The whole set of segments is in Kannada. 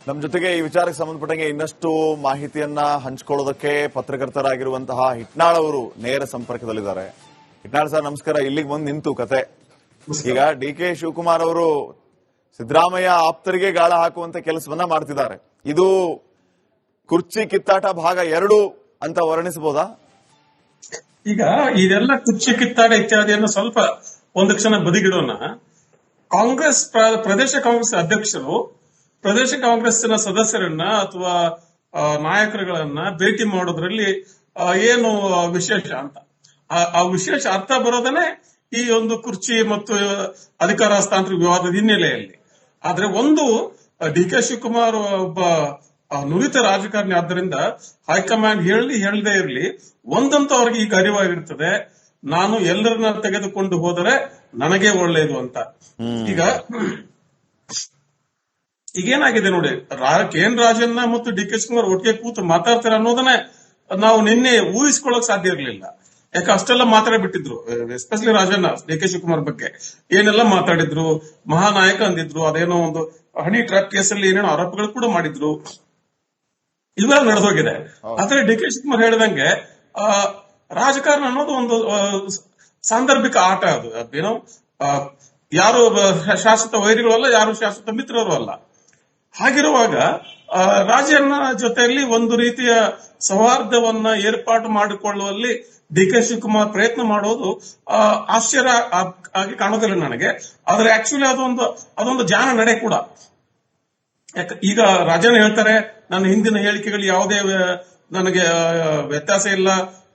ನಮ್ಮ ಜೊತೆಗೆ ಈ ವಿಚಾರಕ್ಕೆ ಸಂಬಂಧಪಟ್ಟಂಗೆ ಇನ್ನಷ್ಟು ಮಾಹಿತಿಯನ್ನ ಹಂಚಿಕೊಳ್ಳೋದಕ್ಕೆ ಪತ್ರಕರ್ತರಾಗಿರುವಂತಹ ಹಿಟ್ನಾಳ್ ಅವರು ನೇರ ಸಂಪರ್ಕದಲ್ಲಿದ್ದಾರೆ. ಹಿಟ್ನಾಳ್ ಸರ್ ನಮಸ್ಕಾರ. ಇಲ್ಲಿಗೆ ಬಂದು ನಿಂತು ಕತೆ ಈಗ ಡಿ.ಕೆ. ಶಿವಕುಮಾರ್ ಅವರು ಸಿದ್ದರಾಮಯ್ಯ ಆಪ್ತರಿಗೆ ಗಾಳ ಹಾಕುವಂತ ಕೆಲಸವನ್ನ ಮಾಡ್ತಿದ್ದಾರೆ. ಇದು ಕುರ್ಚಿ ಕಿತ್ತಾಟ ಭಾಗ 2 ಅಂತ ವರ್ಣಿಸಬಹುದಾ? ಈಗ ಇದೆಲ್ಲ ಕುರ್ಚಿ ಕಿತ್ತಾಟ ಇತ್ಯಾದಿಯನ್ನು ಸ್ವಲ್ಪ ಒಂದು ಕ್ಷಣ ಬದಿಗಿಡೋಣ. ಕಾಂಗ್ರೆಸ್ ಪ್ರದೇಶ ಕಾಂಗ್ರೆಸ್ ಅಧ್ಯಕ್ಷರು ಪ್ರದೇಶ ಕಾಂಗ್ರೆಸ್ಸಿನ ಸದಸ್ಯರನ್ನ ಅಥವಾ ನಾಯಕರುಗಳನ್ನ ಭೇಟಿ ಮಾಡೋದ್ರಲ್ಲಿ ಏನು ವಿಶೇಷ ಅಂತ ಆ ವಿಶೇಷ ಅರ್ಥ ಬರೋದನ್ನೇ ಈ ಒಂದು ಕುರ್ಚಿ ಮತ್ತು ಅಧಿಕಾರ ಹಸ್ತಾಂತರ ವಿವಾದದ ಹಿನ್ನೆಲೆಯಲ್ಲಿ. ಆದ್ರೆ ಒಂದು ಡಿ.ಕೆ. ಶಿವಕುಮಾರ್ ಒಬ್ಬ ನುರಿತ ರಾಜಕಾರಣಿ ಆದ್ದರಿಂದ ಹೈಕಮಾಂಡ್ ಹೇಳದೇ ಇರಲಿ, ಒಂದಂತೂ ಅವ್ರಿಗೆ ಈಗ ಅರಿವಾಗಿರ್ತದೆ, ನಾನು ಎಲ್ಲರನ್ನ ತೆಗೆದುಕೊಂಡು ಹೋದರೆ ನನಗೆ ಒಳ್ಳೆಯದು ಅಂತ. ಈಗೇನಾಗಿದೆ ನೋಡಿ, ಕೆ.ಎನ್. ರಾಜಣ್ಣ ಮತ್ತು ಡಿ.ಕೆ. ಶಿವಕುಮಾರ್ ಒಟ್ಟಿಗೆ ಕೂತು ಮಾತಾಡ್ತಾರೆ ಅನ್ನೋದನ್ನೇ ನಾವು ನಿನ್ನೆ ಊಹಿಸ್ಕೊಳ್ಳೋಕೆ ಸಾಧ್ಯ ಇರಲಿಲ್ಲ. ಯಾಕೆ ಅಷ್ಟೆಲ್ಲ ಮಾತಾಡ್ಬಿಟ್ಟಿದ್ರು, ಎಸ್ಪೆಷಲಿ ರಾಜಣ್ಣ ಡಿ.ಕೆ. ಶಿವಕುಮಾರ್ ಬಗ್ಗೆ ಏನೆಲ್ಲ ಮಾತಾಡಿದ್ರು, ಮಹಾನಾಯಕ ಅಂದಿದ್ರು, ಅದೇನೋ ಒಂದು ಹನಿ ಟ್ರ್ಯಾಪ್ ಕೇಸಲ್ಲಿ ಏನೇನೋ ಆರೋಪಗಳು ಕೂಡ ಮಾಡಿದ್ರು, ಇವೆಲ್ಲ ನಡೆದೋಗಿದೆ. ಆದ್ರೆ ಡಿ.ಕೆ. ಶಿವಕುಮಾರ್ ಹೇಳಿದಂಗೆ ರಾಜಕಾರಣ ಅನ್ನೋದು ಒಂದು ಸಾಂದರ್ಭಿಕ ಆಟ. ಅದು ಏನೋ ಯಾರು ಶಾಶ್ವತ ವೈರಿಗಳು ಅಲ್ಲ, ಯಾರು ಶಾಶ್ವತ ಮಿತ್ರರು ಅಲ್ಲ. ಹಾಗಿರುವಾಗ ರಾಜಣ್ಣ ಜೊತೆಯಲ್ಲಿ ಒಂದು ರೀತಿಯ ಸೌಹಾರ್ದವನ್ನ ಏರ್ಪಾಟು ಮಾಡಿಕೊಳ್ಳುವಲ್ಲಿ ಡಿ.ಕೆ. ಶಿವಕುಮಾರ್ ಪ್ರಯತ್ನ ಮಾಡೋದು ಆಶ್ಚರ್ಯ ಆಗಿ ಕಾಣೋದಿಲ್ಲ ನನಗೆ. ಆದ್ರೆ ಆಕ್ಚುಲಿ ಅದೊಂದು ಜಾಣ ನಡೆ ಕೂಡ. ಈಗ ರಾಜಣ್ಣ ಹೇಳ್ತಾರೆ, ನನ್ನ ಹಿಂದಿನ ಹೇಳಿಕೆಗಳು ಯಾವುದೇ ನನಗೆ ವ್ಯತ್ಯಾಸ ಇಲ್ಲ,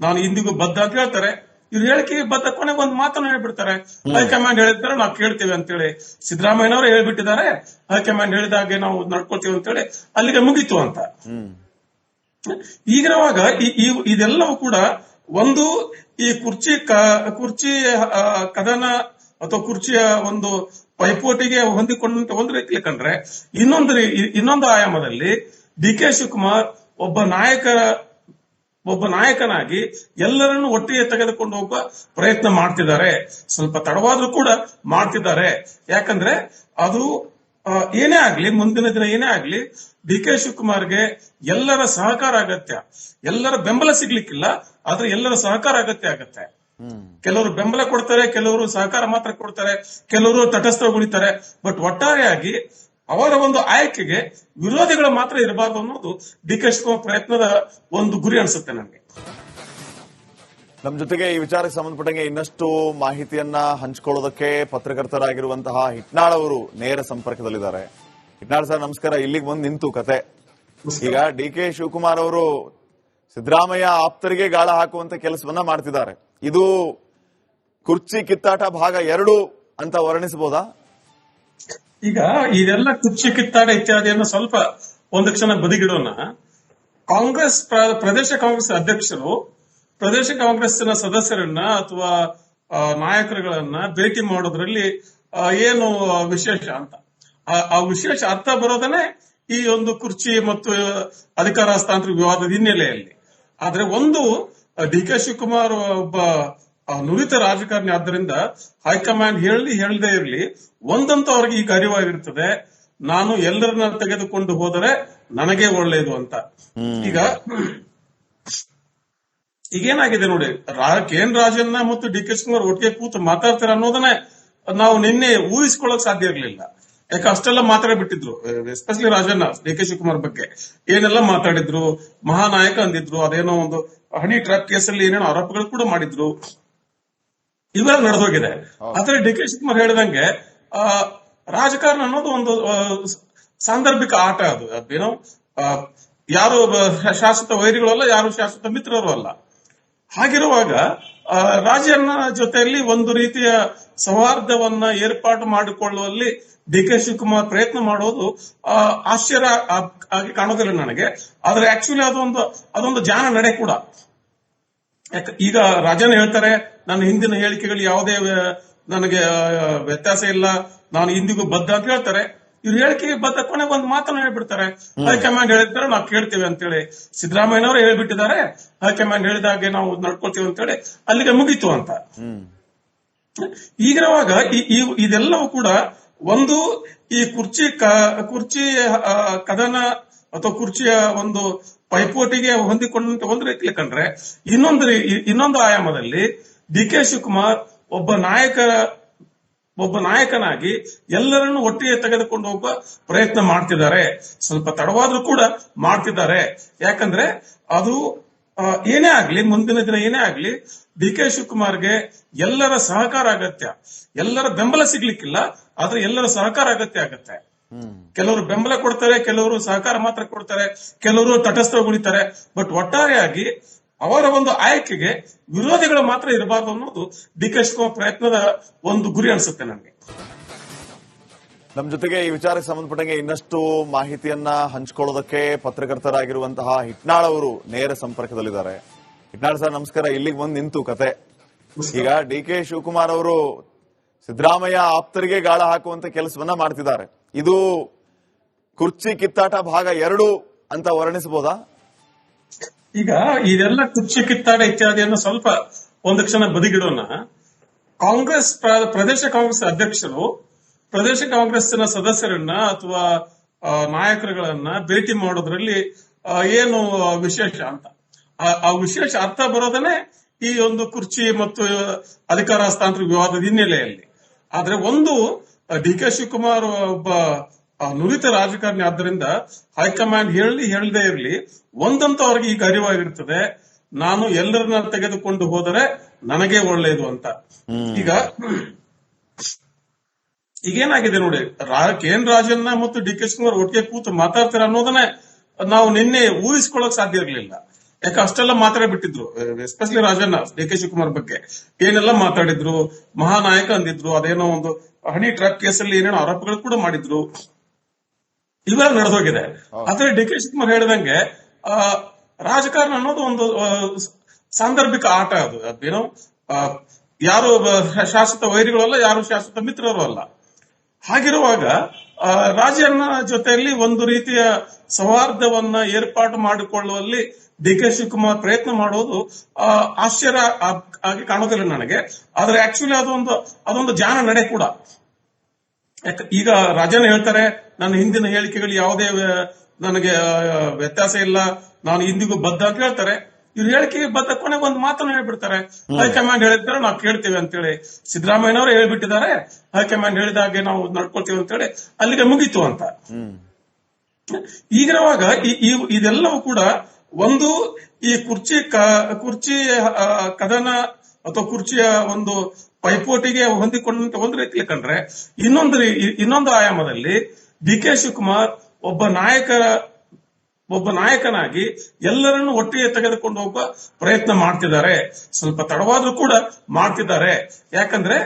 ನಾನು ಇಂದಿಗೂ ಬದ್ಧ ಅಂತ ಹೇಳ್ತಾರೆ. ಇವ್ರು ಹೇಳಿಕೆಗೆ ಬದ್ಧ ಕೊನೆಗೆ ಒಂದು ಮಾತನ್ನು ಹೇಳ್ಬಿಡ್ತಾರೆ, ಹೈಕಮಾಂಡ್ ಹೇಳಿದ್ದಾರೆ ನಾವು ಕೇಳ್ತೇವೆ ಅಂತೇಳಿ. ಸಿದ್ದರಾಮಯ್ಯನವರು ಹೇಳ್ಬಿಟ್ಟಿದ್ದಾರೆ, ಹೈಕಮಾಂಡ್ ಹೇಳಿದಾಗೆ ನಾವು ನಡ್ಕೊಳ್ತೇವೆ ಅಂತೇಳಿ ಅಲ್ಲಿಗೆ ಮುಗೀತು ಅಂತ. ಈಗಿರುವಾಗ ಇದೆಲ್ಲವೂ ಕೂಡ ಒಂದು ಈ ಕುರ್ಚಿ ಕದನ ಅಥವಾ ಕುರ್ಚಿಯ ಒಂದು ಪೈಪೋಟಿಗೆ ಹೊಂದಿಕೊಂಡಂತೆ ಒಂದು ರೀತಿಯಲ್ಲಿ ಕಂಡ್ರೆ, ಇನ್ನೊಂದು ಆಯಾಮದಲ್ಲಿ ಡಿ.ಕೆ. ಶಿವಕುಮಾರ್ ಒಬ್ಬ ನಾಯಕನಾಗಿ ಎಲ್ಲರನ್ನು ಒಟ್ಟಿಗೆ ತೆಗೆದುಕೊಂಡು ಹೋಗುವ ಪ್ರಯತ್ನ ಮಾಡ್ತಿದ್ದಾರೆ. ಸ್ವಲ್ಪ ತಡವಾದ್ರೂ ಕೂಡ ಮಾಡ್ತಿದ್ದಾರೆ. ಯಾಕಂದ್ರೆ ಅದು ಏನೇ ಆಗ್ಲಿ, ಮುಂದಿನ ದಿನ ಏನೇ ಆಗ್ಲಿ, ಡಿ.ಕೆ. ಶಿವಕುಮಾರ್ಗೆ ಎಲ್ಲರ ಸಹಕಾರ ಅಗತ್ಯ. ಎಲ್ಲರ ಬೆಂಬಲ ಸಿಗ್ಲಿಕ್ಕಿಲ್ಲ, ಆದ್ರೆ ಎಲ್ಲರ ಸಹಕಾರ ಅಗತ್ಯ ಆಗತ್ತೆ. ಕೆಲವರು ಬೆಂಬಲ ಕೊಡ್ತಾರೆ, ಕೆಲವರು ಸಹಕಾರ ಮಾತ್ರ ಕೊಡ್ತಾರೆ, ಕೆಲವರು ತಟಸ್ಥಗೊಳಿತಾರೆ. ಬಟ್ ಒಟ್ಟಾರೆಯಾಗಿ ಅವರ ಒಂದು ಆಯ್ಕೆಗೆ ವಿರೋಧಿಗಳು ಮಾತ್ರ ಇರಬಾರ್ದು ಅನ್ನೋದು ಡಿ.ಕೆ. ಶಿವಕುಮಾರ್ ಪ್ರಯತ್ನದ ಒಂದು ಗುರಿ ಅನ್ಸುತ್ತೆ ನನಗೆ. ನಮ್ಮ ಜೊತೆಗೆ ಈ ವಿಚಾರಕ್ಕೆ ಸಂಬಂಧಪಟ್ಟಂಗೆ ಇನ್ನಷ್ಟು ಮಾಹಿತಿಯನ್ನ ಹಂಚಿಕೊಳ್ಳೋದಕ್ಕೆ ಪತ್ರಕರ್ತರಾಗಿರುವಂತಹ ಹಿಟ್ನಾಳ್ ಅವರು ನೇರ ಸಂಪರ್ಕದಲ್ಲಿದ್ದಾರೆ. ಹಿಟ್ನಾಳ್ ಸರ್ ನಮಸ್ಕಾರ. ಇಲ್ಲಿಗೆ ಬಂದು ನಿಂತು ಕತೆ ಈಗ ಡಿ.ಕೆ. ಶಿವಕುಮಾರ್ ಅವರು ಸಿದ್ದರಾಮಯ್ಯ ಆಪ್ತರಿಗೆ ಗಾಳ ಹಾಕುವಂತ ಕೆಲಸವನ್ನ ಮಾಡ್ತಿದ್ದಾರೆ. ಇದು ಕುರ್ಚಿ ಕಿತ್ತಾಟ ಭಾಗ 2 ಅಂತ ವರ್ಣಿಸಬಹುದಾ? ಈಗ ಇದೆಲ್ಲ ಕುರ್ಚಿ ಕಿತ್ತಾಟ ಇತ್ಯಾದಿಯನ್ನು ಸ್ವಲ್ಪ ಒಂದು ಕ್ಷಣ ಬದಿಗಿಡೋಣ. ಪ್ರದೇಶ ಕಾಂಗ್ರೆಸ್ ಅಧ್ಯಕ್ಷರು ಪ್ರದೇಶ ಕಾಂಗ್ರೆಸ್ಸಿನ ಸದಸ್ಯರನ್ನ ಅಥವಾ ನಾಯಕರುಗಳನ್ನ ಭೇಟಿ ಮಾಡೋದ್ರಲ್ಲಿ ಏನು ವಿಶೇಷ ಅಂತ ಆ ವಿಶೇಷ ಅರ್ಥ ಬರೋದನ್ನೇ ಈ ಒಂದು ಕುರ್ಚಿ ಮತ್ತು ಅಧಿಕಾರ ಹಸ್ತಾಂತರ ವಿವಾದದ ಹಿನ್ನೆಲೆಯಲ್ಲಿ. ಆದ್ರೆ ಒಂದು ಡಿ.ಕೆ. ಶಿವಕುಮಾರ್ ಒಬ್ಬ ನುರಿತ ರಾಜಕಾರಣಿ ಆದ್ದರಿಂದ ಹೈಕಮಾಂಡ್ ಹೇಳದೇ ಇರಲಿ, ಒಂದಂತೂ ಅವ್ರಿಗೆ ಈಗ ಅರಿವಾಗಿರ್ತದೆ, ನಾನು ಎಲ್ಲರನ್ನ ತೆಗೆದುಕೊಂಡು ಹೋದರೆ ನನಗೆ ಒಳ್ಳೆಯದು ಅಂತ. ಈಗೇನಾಗಿದೆ ನೋಡಿ, ಕೆ.ಎನ್. ರಾಜಣ್ಣ ಮತ್ತು ಡಿ.ಕೆ. ಶಿವಕುಮಾರ್ ಒಟ್ಟಿಗೆ ಕೂತು ಮಾತಾಡ್ತಾರೆ ಅನ್ನೋದನ್ನೇ ನಾವು ನಿನ್ನೆ ಊಹಿಸ್ಕೊಳ್ಳೋಕೆ ಸಾಧ್ಯ ಇರಲಿಲ್ಲ. ಯಾಕೆ ಅಷ್ಟೆಲ್ಲ ಮಾತಾಡ್ಬಿಟ್ಟಿದ್ರು, ಎಸ್ಪೆಷಲಿ ರಾಜಣ್ಣ ಡಿ.ಕೆ. ಶಿವಕುಮಾರ್ ಬಗ್ಗೆ ಏನೆಲ್ಲ ಮಾತಾಡಿದ್ರು, ಮಹಾನಾಯಕ ಅಂದಿದ್ರು, ಅದೇನೋ ಒಂದು ಹನಿ ಟ್ರ್ಯಾಪ್ ಕೇಸಲ್ಲಿ ಏನೇನೋ ಆರೋಪಗಳು ಕೂಡ ಮಾಡಿದ್ರು, ಇವೆಲ್ಲ ನಡೆದೋಗಿದೆ. ಆದ್ರೆ ಡಿ.ಕೆ. ಶಿವಕುಮಾರ್ ಹೇಳಿದಂಗೆ ರಾಜಕಾರಣ ಅನ್ನೋದು ಒಂದು ಸಾಂದರ್ಭಿಕ ಆಟ. ಅದು ಏನೋ ಯಾರು ಶಾಶ್ವತ ವೈರಿಗಳು ಅಲ್ಲ, ಯಾರು ಶಾಶ್ವತ ಮಿತ್ರರು ಅಲ್ಲ. ಹಾಗಿರುವಾಗ ರಾಜಣ್ಣ ಜೊತೆಯಲ್ಲಿ ಒಂದು ರೀತಿಯ ಸೌಹಾರ್ದವನ್ನ ಏರ್ಪಾಟು ಮಾಡಿಕೊಳ್ಳುವಲ್ಲಿ ಡಿ.ಕೆ. ಶಿವಕುಮಾರ್ ಪ್ರಯತ್ನ ಮಾಡೋದು ಆಶ್ಚರ್ಯ ಆಗಿ ಕಾಣೋದಿಲ್ಲ ನನಗೆ. ಆದ್ರೆ ಆಕ್ಚುಲಿ ಅದೊಂದು ಜಾಣ ನಡೆ ಕೂಡ. ಈಗ ರಾಜಣ್ಣ ಹೇಳ್ತಾರೆ, ನನ್ನ ಹಿಂದಿನ ಹೇಳಿಕೆಗಳು ಯಾವುದೇ ನನಗೆ ವ್ಯತ್ಯಾಸ ಇಲ್ಲ, ನಾನು ಇಂದಿಗೂ ಬದ್ಧ ಅಂತ ಹೇಳ್ತಾರೆ. ಇವ್ರು ಹೇಳಿಕೆಗೆ ಬದ್ಧ ಕೊನೆಗೆ ಒಂದು ಮಾತನ್ನು ಹೇಳ್ಬಿಡ್ತಾರೆ, ಹೈಕಮಾಂಡ್ ಹೇಳಿದ್ದಾರೆ ನಾವು ಕೇಳ್ತೇವೆ ಅಂತೇಳಿ. ಸಿದ್ದರಾಮಯ್ಯನವರು ಹೇಳ್ಬಿಟ್ಟಿದ್ದಾರೆ, ಹೈಕಮಾಂಡ್ ಹೇಳಿದಾಗೆ ನಾವು ನಡ್ಕೊಳ್ತೇವೆ ಅಂತೇಳಿ ಅಲ್ಲಿಗೆ ಮುಗೀತು ಅಂತ. ಈಗಿರುವಾಗ ಇದೆಲ್ಲವೂ ಕೂಡ ಒಂದು ಈ ಕುರ್ಚಿ ಕದನ ಅಥವಾ ಕುರ್ಚಿಯ ಒಂದು ಪೈಪೋಟಿಗೆ ಹೊಂದಿಕೊಂಡಂತೆ ಒಂದು ರೀತಿಯಲ್ಲಿ ಕಂಡ್ರೆ, ಇನ್ನೊಂದು ಆಯಾಮದಲ್ಲಿ ಡಿ ಕೆ ಶಿವಕುಮಾರ್ ಒಬ್ಬ ನಾಯಕನಾಗಿ ಎಲ್ಲರನ್ನು ಒಟ್ಟಿಗೆ ತೆಗೆದುಕೊಂಡು ಹೋಗುವ ಪ್ರಯತ್ನ ಮಾಡ್ತಿದ್ದಾರೆ. ಸ್ವಲ್ಪ ತಡವಾದ್ರೂ ಕೂಡ ಮಾಡ್ತಿದ್ದಾರೆ. ಯಾಕಂದ್ರೆ ಅದು ಏನೇ ಆಗ್ಲಿ, ಮುಂದಿನ ದಿನ ಏನೇ ಆಗ್ಲಿ, ಡಿ ಕೆ ಶಿವಕುಮಾರ್ಗೆ ಎಲ್ಲರ ಸಹಕಾರ ಅಗತ್ಯ. ಎಲ್ಲರ ಬೆಂಬಲ ಸಿಗ್ಲಿಕ್ಕಿಲ್ಲ, ಆದ್ರೆ ಎಲ್ಲರ ಸಹಕಾರ ಅಗತ್ಯ ಆಗತ್ತೆ. ಕೆಲವರು ಬೆಂಬಲ ಕೊಡ್ತಾರೆ, ಕೆಲವರು ಸಹಕಾರ ಮಾತ್ರ ಕೊಡ್ತಾರೆ, ಕೆಲವರು ತಟಸ್ಥಗೊಳಿತಾರೆ. ಬಟ್ ಒಟ್ಟಾರೆಯಾಗಿ ಅವರ ಒಂದು ಆಯ್ಕೆಗೆ ವಿರೋಧಿಗಳು ಮಾತ್ರ ಇರಬಾರ್ದು ಅನ್ನೋದು ಡಿ ಕೆ ಶಿವಕುಮಾರ್ ಪ್ರಯತ್ನದ ಒಂದು ಗುರಿ ಅನ್ಸುತ್ತೆ ನನಗೆ. ನಮ್ಮ ಜೊತೆಗೆ ಈ ವಿಚಾರಕ್ಕೆ ಸಂಬಂಧಪಟ್ಟಂಗೆ ಇನ್ನಷ್ಟು ಮಾಹಿತಿಯನ್ನ ಹಂಚಿಕೊಳ್ಳೋದಕ್ಕೆ ಪತ್ರಕರ್ತರಾಗಿರುವಂತಹ ಹಿಟ್ನಾಳ್ ಅವರು ನೇರ ಸಂಪರ್ಕದಲ್ಲಿದ್ದಾರೆ. ಹಿಟ್ನಾಳ್ ಸರ್ ನಮಸ್ಕಾರ. ಇಲ್ಲಿಗೆ ಬಂದು ನಿಂತು ಕತೆ. ಈಗ ಡಿ ಕೆ ಶಿವಕುಮಾರ್ ಅವರು ಸಿದ್ದರಾಮಯ್ಯ ಆಪ್ತರಿಗೆ ಗಾಳ ಹಾಕುವಂತ ಕೆಲಸವನ್ನ ಮಾಡ್ತಿದ್ದಾರೆ. ಇದು ಕುರ್ಚಿ ಕಿತ್ತಾಟ ಭಾಗ 2 ಅಂತ ವರ್ಣಿಸಬಹುದಾ? ಈಗ ಇದೆಲ್ಲ ಕುರ್ಚಿ ಕಿತ್ತಾಟ ಇತ್ಯಾದಿಯನ್ನು ಸ್ವಲ್ಪ ಒಂದು ಕ್ಷಣ ಬದಿಗಿಡೋಣ. ಪ್ರದೇಶ ಕಾಂಗ್ರೆಸ್ ಅಧ್ಯಕ್ಷರು ಪ್ರದೇಶ ಕಾಂಗ್ರೆಸ್ನ ಸದಸ್ಯರನ್ನ ಅಥವಾ ನಾಯಕರುಗಳನ್ನ ಭೇಟಿ ಮಾಡೋದ್ರಲ್ಲಿ ಏನು ವಿಶೇಷ ಅಂತ, ಆ ವಿಶೇಷ ಅರ್ಥ ಬರೋದನ್ನೇ ಈ ಒಂದು ಕುರ್ಚಿ ಮತ್ತು ಅಧಿಕಾರ ಹಸ್ತಾಂತರ ವಿವಾದದ ಹಿನ್ನೆಲೆಯಲ್ಲಿ. ಆದ್ರೆ ಒಂದು, ಡಿ ಕೆ ಶಿವಕುಮಾರ್ ಒಬ್ಬ ನುರಿತ ರಾಜಕಾರಣಿ ಆದ್ದರಿಂದ ಹೈಕಮಾಂಡ್ ಹೇಳದೇ ಇರಲಿ, ಒಂದಂತೂ ಅವ್ರಿಗೆ ಈಗ ಅರಿವಾಗಿರ್ತದೆ, ನಾನು ಎಲ್ಲರನ್ನ ತೆಗೆದುಕೊಂಡು ಹೋದರೆ ನನಗೆ ಒಳ್ಳೆಯದು ಅಂತ. ಈಗೇನಾಗಿದೆ ನೋಡಿ, ಕೆ.ಎನ್. ರಾಜಣ್ಣ ಮತ್ತು ಡಿ ಕೆ ಶಿವಕುಮಾರ್ ಒಟ್ಟಿಗೆ ಕೂತು ಮಾತಾಡ್ತಾರೆ ಅನ್ನೋದನ್ನೇ ನಾವು ನಿನ್ನೆ ಊಹಿಸ್ಕೊಳ್ಳೋಕೆ ಸಾಧ್ಯ ಇರಲಿಲ್ಲ. ಯಾಕೆ ಅಷ್ಟೆಲ್ಲ ಮಾತಾಡ್ಬಿಟ್ಟಿದ್ರು, especially Rajanna D K Shivakumar ಬಗ್ಗೆ ಏನೆಲ್ಲ ಮಾತಾಡಿದ್ರು, ಮಹಾನಾಯಕ ಅಂದಿದ್ರು, ಅದೇನೋ ಒಂದು ಹನಿ ಟ್ರ್ಯಾಪ್ ಕೇಸಲ್ಲಿ ಏನೇನೋ ಆರೋಪಗಳು ಕೂಡ ಮಾಡಿದ್ರು. ಇವೆಲ್ಲ ನಡೆದೋಗಿದೆ. ಆದ್ರೆ ಡಿ ಕೆ ಶಿವಕುಮಾರ್ ಹೇಳಿದಂಗೆ ರಾಜಕಾರಣ ಅನ್ನೋದು ಒಂದು ಸಾಂದರ್ಭಿಕ ಆಟ. ಅದು ಏನೋ ಯಾರು ಶಾಶ್ವತ ವೈರಿಗಳಲ್ಲ, ಯಾರು ಶಾಶ್ವತ ಮಿತ್ರರು ಅಲ್ಲ. ಹಾಗಿರುವಾಗ ರಾಜಣ್ಣ ಜೊತೆಯಲ್ಲಿ ಒಂದು ರೀತಿಯ ಸೌಹಾರ್ದವನ್ನ ಏರ್ಪಾಡು ಮಾಡಿಕೊಳ್ಳುವಲ್ಲಿ ಡಿ ಕೆ ಶಿವಕುಮಾರ್ ಪ್ರಯತ್ನ ಮಾಡೋದು ಆಶ್ಚರ್ಯ ಆಗಿ ಕಾಣೋದಿಲ್ಲ ನನಗೆ. ಆದ್ರೆ ಆಕ್ಚುಲಿ ಅದೊಂದು ಜಾಣ ನಡೆ ಕೂಡ. ಈಗ ರಾಜಣ್ಣ ಹೇಳ್ತಾರೆ, ನನ್ನ ಹಿಂದಿನ ಹೇಳಿಕೆಗಳು ಯಾವುದೇ ನನಗೆ ವ್ಯತ್ಯಾಸ ಇಲ್ಲ, ನಾನು ಇಂದಿಗೂ ಬದ್ಧ ಅಂತ ಹೇಳ್ತಾರೆ. ಇವ್ರು ಹೇಳಿಕೆಗೆ ಬದ್ಧ ಕೊನೆಗೆ ಒಂದು ಮಾತನ್ನು ಹೇಳ್ಬಿಡ್ತಾರೆ, ಹೈಕಮಾಂಡ್ ಹೇಳಿರ್ತಾರೆ ನಾವು ಕೇಳ್ತೇವೆ ಅಂತೇಳಿ. ಸಿದ್ದರಾಮಯ್ಯನವರು ಹೇಳ್ಬಿಟ್ಟಿದ್ದಾರೆ, ಹೈಕಮಾಂಡ್ ಹೇಳಿದಾಗೆ ನಾವು ನಡ್ಕೊಳ್ತೇವೆ ಅಂತೇಳಿ, ಅಲ್ಲಿಗೆ ಮುಗೀತು ಅಂತ. ಈಗಿರುವಾಗ ಇದೆಲ್ಲವೂ ಕೂಡ ಒಂದು ಈ ಕುರ್ಚಿ ಕದನ ಅಥವಾ ಕುರ್ಚಿಯ ಒಂದು ಪೈಪೋಟಿಗೆ ಹೊಂದಿಕೊಂಡಂತೆ ಒಂದು ರೀತಿಯಲ್ಲಿ ಕಂಡ್ರೆ, ಇನ್ನೊಂದು ಆಯಾಮದಲ್ಲಿ ಡಿ ಕೆ ಶಿವಕುಮಾರ್ ಒಬ್ಬ ನಾಯಕನಾಗಿ ಎಲ್ಲರನ್ನು ಒಟ್ಟಿಗೆ ತೆಗೆದುಕೊಂಡು ಹೋಗುವ ಪ್ರಯತ್ನ ಮಾಡ್ತಿದ್ದಾರೆ. ಸ್ವಲ್ಪ ತಡವಾದ್ರೂ ಕೂಡ ಮಾಡ್ತಿದ್ದಾರೆ. ಯಾಕಂದ್ರೆ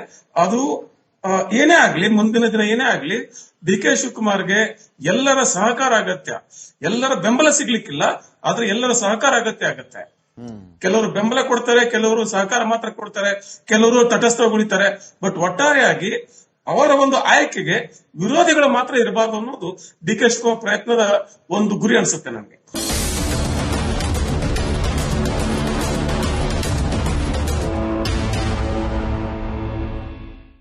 ಅದು ಏನೇ ಆಗ್ಲಿ, ಮುಂದಿನ ದಿನ ಏನೇ ಆಗ್ಲಿ, ಡಿ ಕೆ ಶಿವಕುಮಾರ್ಗೆ ಎಲ್ಲರ ಸಹಕಾರ ಅಗತ್ಯ. ಎಲ್ಲರ ಬೆಂಬಲ ಸಿಗ್ಲಿಕ್ಕಿಲ್ಲ, ಆದ್ರೆ ಎಲ್ಲರ ಸಹಕಾರ ಅಗತ್ಯ ಆಗತ್ತೆ. ಕೆಲವರು ಬೆಂಬಲ ಕೊಡ್ತಾರೆ, ಕೆಲವರು ಸಹಕಾರ ಮಾತ್ರ ಕೊಡ್ತಾರೆ, ಕೆಲವರು ತಟಸ್ಥಗೊಳಿತಾರೆ. ಬಟ್ ಒಟ್ಟಾರೆಯಾಗಿ ಅವರ ಒಂದು ಆಯ್ಕೆಗೆ ವಿರೋಧಿಗಳು ಮಾತ್ರ ಇರಬಾರ್ದು ಅನ್ನೋದು ಡಿ ಕೆ ಶಿವಕುಮಾರ್ ಪ್ರಯತ್ನದ ಒಂದು ಗುರಿ ಅನ್ಸುತ್ತೆ ನನಗೆ.